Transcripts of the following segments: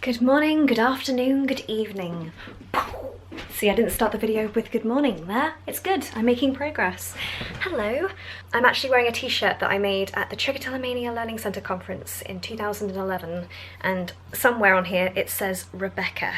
Good morning, good afternoon, good evening. See, I didn't start the video with good morning there. It's good, I'm making progress. Hello. I'm actually wearing a t-shirt that I made at the Trichotillomania Learning Centre conference in 2011, and somewhere on here it says Rebecca.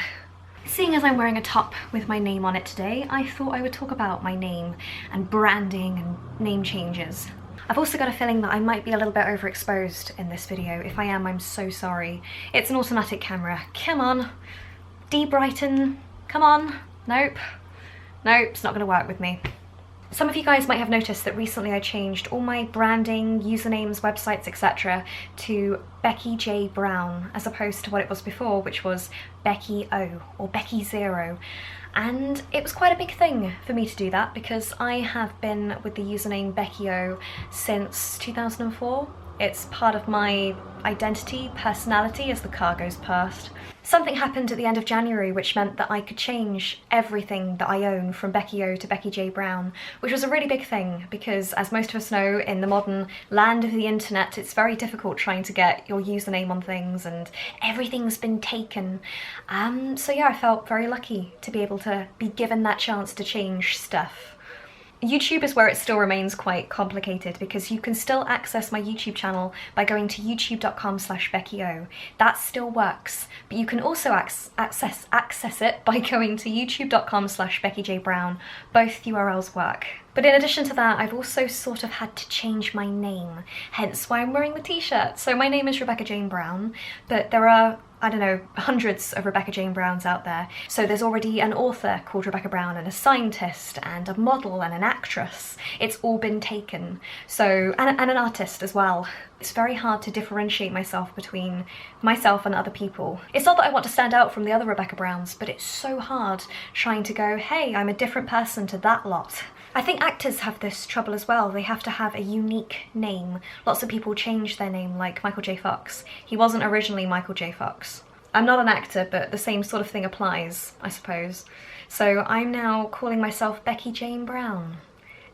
Seeing as I'm wearing a top with my name on it today, I thought I would talk about my name and branding and name changes. I've also got a feeling that I might be a little bit overexposed in this video. If I am, I'm so sorry. It's an automatic camera. Come on. De-brighten. Come on. Nope. Nope, it's not going to work with me. Some of you guys might have noticed that recently I changed all my branding, usernames, websites, etc. to Becky J Brown, as opposed to what it was before, which was Beckie0 or Beckie0. And it was quite a big thing for me to do that because I have been with the username Beckie0 since 2004. It's part of my identity, personality, as the car goes past. Something happened at the end of January which meant that I could change everything that I own from Beckie0 to Becky J Brown, which was a really big thing because, as most of us know, in the modern land of the internet, it's very difficult trying to get your username on things and everything's been taken. So yeah, I felt very lucky to be able to be given that chance to change stuff. YouTube is where it still remains quite complicated because you can still access my YouTube channel by going to youtube.com/Beckie0. That still works, but you can also access it by going to youtube.com/Becky J Brown. Both URLs work. But in addition to that, I've also sort of had to change my name, hence why I'm wearing the t-shirt. So my name is Rebecca J Brown, but there are, I don't know, hundreds of Rebecca J Browns out there. So there's already an author called Rebecca Brown and a scientist and a model and an actress. It's all been taken. So, and an artist as well. It's very hard to differentiate myself between myself and other people. It's not that I want to stand out from the other Rebecca Browns, but it's so hard trying to go, hey, I'm a different person to that lot. I think actors have this trouble as well. They have to have a unique name. Lots of people change their name, like Michael J Fox. He wasn't originally Michael J Fox. I'm not an actor, but the same sort of thing applies, I suppose. So I'm now calling myself Becky J Brown.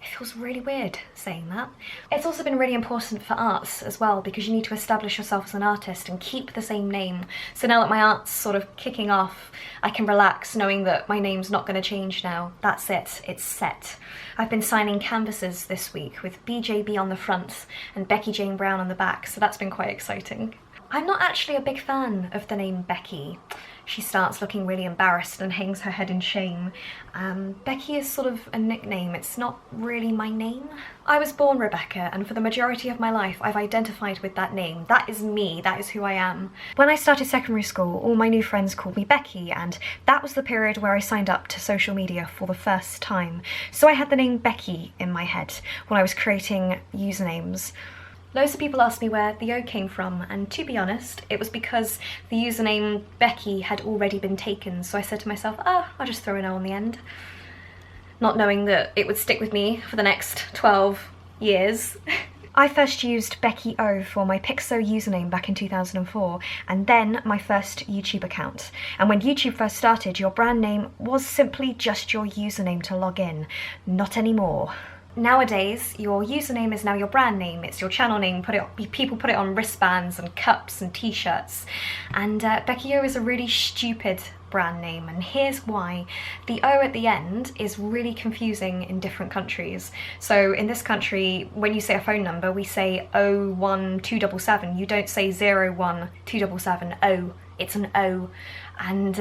It feels really weird saying that. It's also been really important for arts as well because you need to establish yourself as an artist and keep the same name. So now that my art's sort of kicking off, I can relax knowing that my name's not going to change now. That's it, it's set. I've been signing canvases this week with BJB on the front and Becky J Brown on the back, so that's been quite exciting. I'm not actually a big fan of the name Becky. She starts looking really embarrassed and hangs her head in shame. Becky is sort of a nickname, it's not really my name. I was born Rebecca, and for the majority of my life I've identified with that name. That is me, that is who I am. When I started secondary school, all my new friends called me Becky, and that was the period where I signed up to social media for the first time. So I had the name Becky in my head when I was creating usernames. Loads of people asked me where the O came from, and to be honest, it was because the username Becky had already been taken, so I said to myself, I'll just throw an O on the end. Not knowing that it would stick with me for the next 12 years. I first used Beckie0 for my Beckie0 username back in 2004, and then my first YouTube account. And when YouTube first started, your brand name was simply just your username to log in, not anymore. Nowadays, your username is now your brand name, it's your channel name, people put it on wristbands and cups and t-shirts. And Beckie0 is a really stupid brand name, and here's why. The O at the end is really confusing in different countries. So in this country, when you say a phone number, we say 01277. You don't say 01277, O. It's an O. And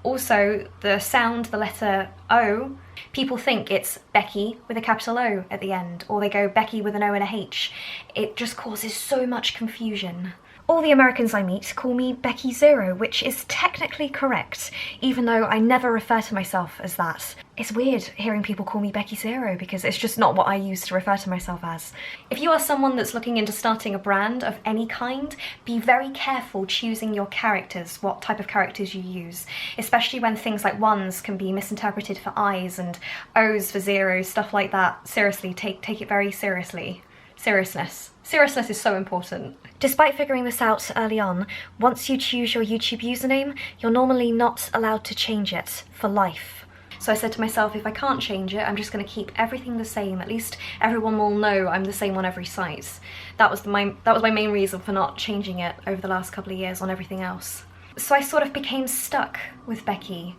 also the sound, the letter O, people think it's Becky with a capital O at the end, or they go Becky with an O and a H. It just causes so much confusion. All the Americans I meet call me Beckie0, which is technically correct, even though I never refer to myself as that. It's weird hearing people call me Beckie0 because it's just not what I use to refer to myself as. If you are someone that's looking into starting a brand of any kind, be very careful choosing your characters, what type of characters you use, especially when things like ones can be misinterpreted for I's and O's for zeros, stuff like that. Seriously, take it very seriously. Seriousness. Seriousness is so important. Despite figuring this out early on, once you choose your YouTube username, you're normally not allowed to change it for life. So I said to myself, if I can't change it, I'm just going to keep everything the same. At least everyone will know I'm the same on every site. That was my main reason for not changing it over the last couple of years on everything else. So I sort of became stuck with Becky,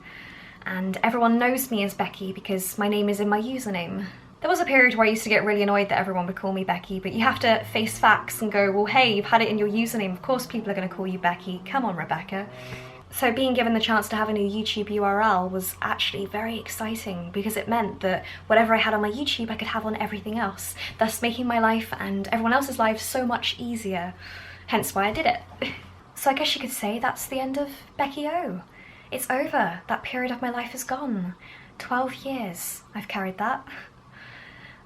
and everyone knows me as Becky because my name is in my username. There was a period where I used to get really annoyed that everyone would call me Becky, but you have to face facts and go, well, hey, you've had it in your username, of course people are going to call you Becky. Come on, Rebecca. So being given the chance to have a new YouTube URL was actually very exciting because it meant that whatever I had on my YouTube I could have on everything else, thus making my life and everyone else's lives so much easier. Hence why I did it. So I guess you could say that's the end of Beckie0. It's over. That period of my life is gone. 12 years I've carried that.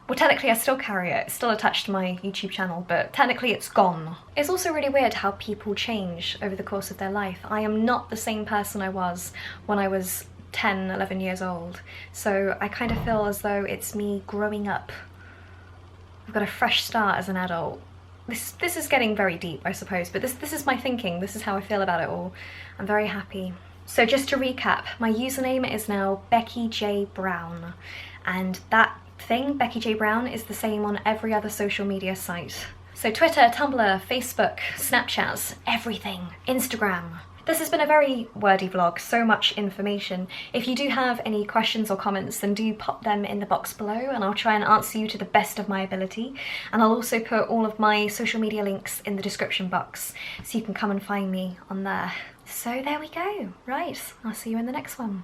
Well, technically I still carry it, it's still attached to my YouTube channel, but technically it's gone. It's also really weird how people change over the course of their life. I am not the same person I was when I was 10, 11 years old, so I kind of feel as though it's me growing up. I've got a fresh start as an adult. This is getting very deep, I suppose, but this is my thinking, this is how I feel about it all. I'm very happy. So just to recap, my username is now Becky J Brown, and that thing, Becky J Brown, is the same on every other social media site. So Twitter, Tumblr, Facebook, Snapchat, everything, Instagram. This has been a very wordy vlog, so much information. If you do have any questions or comments, then do pop them in the box below and I'll try and answer you to the best of my ability. And I'll also put all of my social media links in the description box so you can come and find me on there. So there we go. Right, I'll see you in the next one.